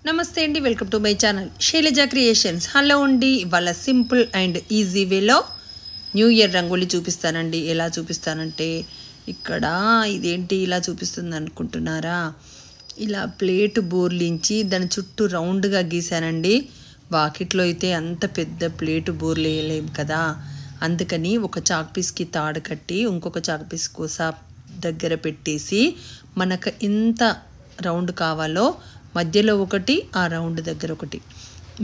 నమస్తే అండి, welcome to my channel Shailaja creations. Hello అండి, ఇవాళ సింపుల్ అండ్ ఈజీ వేలో న్యూ ఇయర్ రంగోలీ చూపిస్తానండి. ఎలా చూపిస్తానంటే ఇక్కడ ఇదేంటి ఇలా చూపిస్తుంది అనుకుంటున్నారా, ఇలా ప్లేట్ బోర్లించి దాని చుట్టూ రౌండ్గా గీసానండి. వాకిట్లో అయితే అంత పెద్ద ప్లేట్ బోర్లు వేయలేము కదా, అందుకని ఒక చాక్ పీస్కి తాడు కట్టి ఇంకొక చాక్ పీస్ కోసా దగ్గర పెట్టేసి మనకు ఎంత రౌండ్ కావాలో మధ్యలో ఒకటి, ఆ రౌండ్ దగ్గర ఒకటి,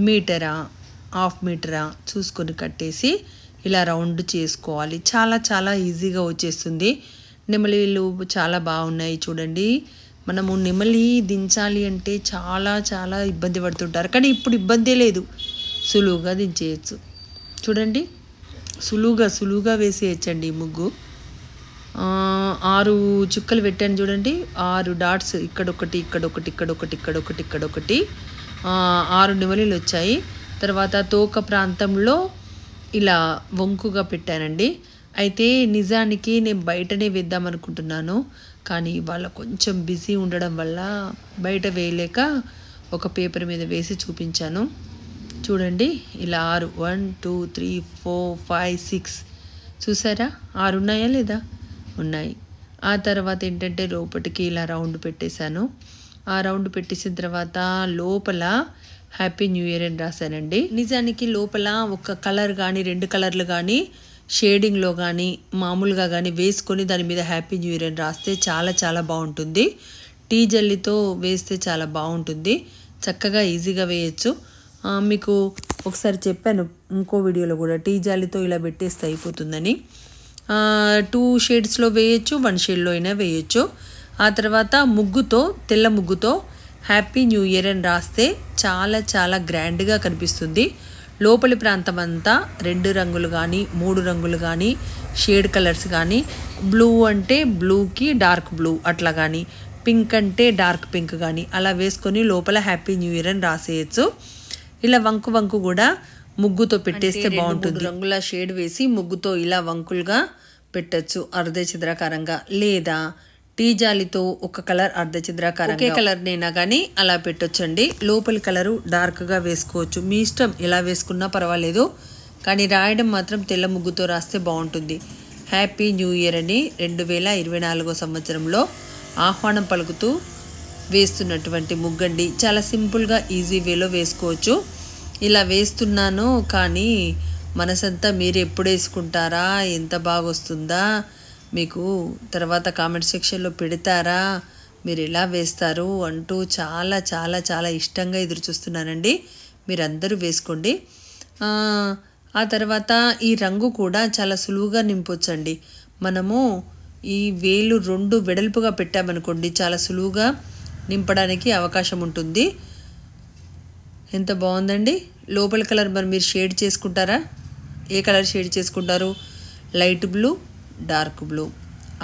మీటరా హాఫ్ మీటరా చూసుకొని కట్టేసి ఇలా రౌండ్ చేసుకోవాలి. చాలా చాలా ఈజీగా వచ్చేస్తుంది. నెమలీలు చాలా బాగున్నాయి చూడండి. మనము నెమలి దించాలి అంటే చాలా చాలా ఇబ్బంది పడుతుంటారు, కానీ ఇప్పుడు ఇబ్బందే లేదు, సులువుగా దించేయచ్చు. చూడండి, సులువుగా వేసేయచ్చండి ఈ ముగ్గు. 6 చుక్కలు పెట్టాను చూడండి, 6 డాట్స్, ఇక్కడొకటి ఇక్కడొకటి ఇక్కడొకటి ఇక్కడొకటి ఇక్కడొకటి 6 నెమలీలు వచ్చాయి. తర్వాత తోక ప్రాంతంలో ఇలా వంకుగా పెట్టానండి. అయితే నిజానికి నేను బయటనే వేద్దాం అనుకుంటున్నాను, కానీ వాళ్ళ కొంచెం బిజీ ఉండడం వల్ల బయట వేయలేక ఒక పేపర్ మీద వేసి చూపించాను. చూడండి, ఇలా 6 1 2 3 4 5 6 చూసారా, 6 ఉన్నాయా లేదా? ఉన్నాయి. ఆ తర్వాత ఏంటంటే లోపలికి ఇలా రౌండ్ పెట్టేశాను. ఆ రౌండ్ పెట్టేసిన తర్వాత లోపల హ్యాపీ న్యూ ఇయర్ అని రాశానండి. నిజానికి లోపల ఒక కలర్ కానీ 2 కలర్లు కానీ షేడింగ్లో కానీ మామూలుగా కానీ వేసుకొని దాని మీద హ్యాపీ న్యూ ఇయర్ అని రాస్తే చాలా చాలా బాగుంటుంది. టీ జల్లితో వేస్తే చాలా బాగుంటుంది, చక్కగా ఈజీగా వేయచ్చు. మీకు ఒకసారి చెప్పాను ఇంకో వీడియోలో కూడా, టీ జాలితో ఇలా పెట్టేస్తే అయిపోతుందని. 2 షేడ్స్లో వేయచ్చు, 1 షేడ్లో అయినా వేయచ్చు. ఆ తర్వాత ముగ్గుతో, తెల్ల ముగ్గుతో హ్యాపీ న్యూ ఇయర్ అని రాస్తే చాలా చాలా గ్రాండ్గా కనిపిస్తుంది. లోపలి ప్రాంతం అంతా 2 రంగులు కానీ 3 రంగులు కానీ షేడ్ కలర్స్ కానీ, బ్లూ అంటే బ్లూకి డార్క్ బ్లూ అట్లా కానీ, పింక్ అంటే డార్క్ పింక్ కానీ అలా వేసుకొని లోపల హ్యాపీ న్యూ ఇయర్ అని రాసేయచ్చు. ఇలా వంకు కూడా ముగ్గుతో పెట్టేస్తే బాగుంటుంది. 2 రంగుల షేడ్ వేసి ముగ్గుతో ఇలా వంకులుగా పెట్టచ్చు అర్ధచంద్రాకారంగా, లేదా టీ జాలితో ఒక కలర్ అర్ధచంద్రాకారంగా, ఒకే కలర్నైనా కానీ అలా పెట్టొచ్చండి. లోపలి కలరు డార్క్గా వేసుకోవచ్చు, మీ ఇష్టం, ఎలా వేసుకున్నా పర్వాలేదు, కానీ రాయడం మాత్రం తెల్ల ముగ్గుతో రాస్తే బాగుంటుంది. హ్యాపీ న్యూ ఇయర్ అని 2024 సంవత్సరంలో ఆహ్వానం పలుకుతూ వేస్తున్నటువంటి ముగ్గండి. చాలా సింపుల్గా ఈజీ వేలో వేసుకోవచ్చు. ఇలా వేస్తున్నాను, కానీ మనసంతా మీరు ఎప్పుడు వేసుకుంటారా, ఎంత బాగా వస్తుందా, మీకు తర్వాత కామెంట్ సెక్షన్లో పెడతారా, మీరు ఎలా వేస్తారు అంటూ చాలా చాలా చాలా ఇష్టంగా ఎదురు చూస్తున్నానండి. మీరందరూ వేసుకోండి. ఆ తర్వాత ఈ రంగు కూడా చాలా సులువుగా నింపొచ్చండి. మనము ఈ వేలు 2 వెడల్పుగా పెట్టామనుకోండి, చాలా సులువుగా నింపడానికి అవకాశం ఉంటుంది. ఎంత బాగుందండి. లోపల కలర్ మరి మీరు షేడ్ చేసుకుంటారా? ఏ కలర్ షేడ్ చేసుకుంటారు? Light blue, dark blue,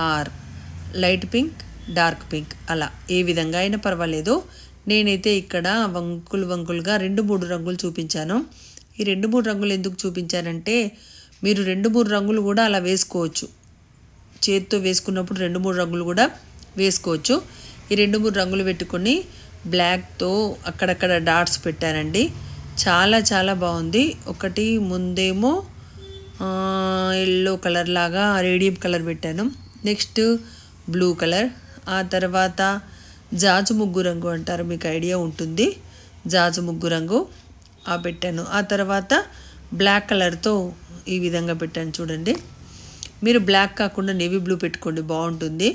or light pink, dark pink, అలా ఏ విధంగా అయినా పర్వాలేదు. నేనైతే ఇక్కడ వంకులుగా 2-3 రంగులు చూపించాను. ఈ 2-3 రంగులు ఎందుకు చూపించానంటే, మీరు 2-3 రంగులు కూడా అలా వేసుకోవచ్చు. చేతితో వేసుకున్నప్పుడు 2-3 రంగులు కూడా వేసుకోవచ్చు. ఈ 2-3 రంగులు పెట్టుకొని బ్లాక్తో అక్కడక్కడ డాట్స్ పెట్టానండి. చాలా చాలా బాగుంది. ఒకటి ముందేమో ఎల్లో కలర్ లాగా రేడియం కలర్ పెట్టాను, నెక్స్ట్ బ్లూ కలర్, ఆ తర్వాత జాజు ముగ్గు రంగు అంటారు, మీకు ఐడియా ఉంటుంది, జాజు ముగ్గు రంగు పెట్టాను. ఆ తర్వాత బ్లాక్ కలర్తో ఈ విధంగా పెట్టాను చూడండి. మీరు బ్లాక్ కాకుండా నేవీ బ్లూ పెట్టుకోండి, బాగుంటుంది.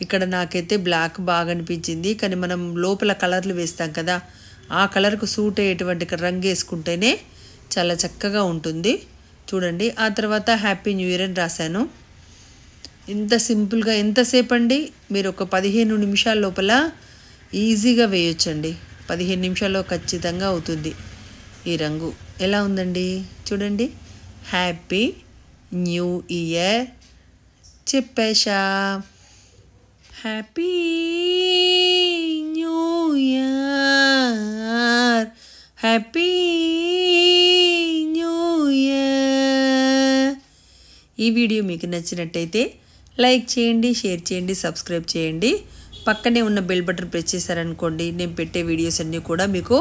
ఇక్కడ నాకైతే బ్లాక్ బాగా అనిపించింది, కానీ మనం లోపల కలర్లు వేస్తాం కదా, ఆ కలర్కు సూట్ అయ్యేటువంటి రంగు వేసుకుంటేనే చాలా చక్కగా ఉంటుంది. చూడండి, ఆ తర్వాత హ్యాపీ న్యూ ఇయర్ అని రాశాను. ఇంత సింపుల్గా, ఎంతసేపు అండి, మీరు ఒక 15 నిమిషాల లోపల ఈజీగా వేయొచ్చండి. 15 నిమిషాల్లో ఖచ్చితంగా అవుతుంది. ఈ రంగు ఎలా ఉందండి చూడండి. హ్యాపీ న్యూ ఇయర్ చెప్పేశా. Happy new year, happy new year. ఈ వీడియో మీకు నచ్చినట్టయితే లైక్ చేయండి, షేర్ చేయండి, సబ్స్క్రైబ్ చేయండి. పక్కనే ఉన్న బెల్ బటన్ ప్రెస్ చేశారనుకోండి, నేను పెట్టే వీడియోస్ అన్నీ కూడా మీకు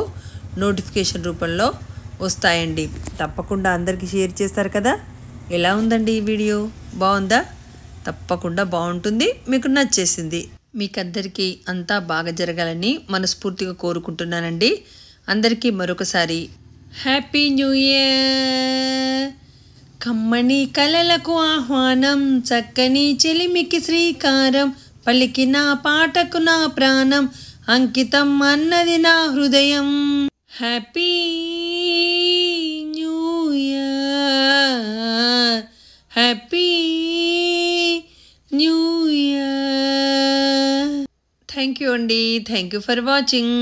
నోటిఫికేషన్ రూపంలో వస్తాయండి. తప్పకుండా అందరికీ షేర్ చేస్తారు కదా. ఎలా ఉందండి ఈ వీడియో? బాగుందా? తప్పకుండా బాగుంటుంది, మీకు నచ్చేసింది. మీకందరికీ అంతా బాగా జరగాలని మనస్ఫూర్తిగా కోరుకుంటున్నానండి. అందరికీ మరొకసారి హ్యాపీ న్యూ ఇయర్. కమ్మని కలలకు ఆహ్వానం, చక్కని చెలిమికి శ్రీకారం, పలికిన పాటకు నా ప్రాణం అంకితం అన్నది నా హృదయం. Happy new year, happy new year. Thank you అండి. Thank you for watching.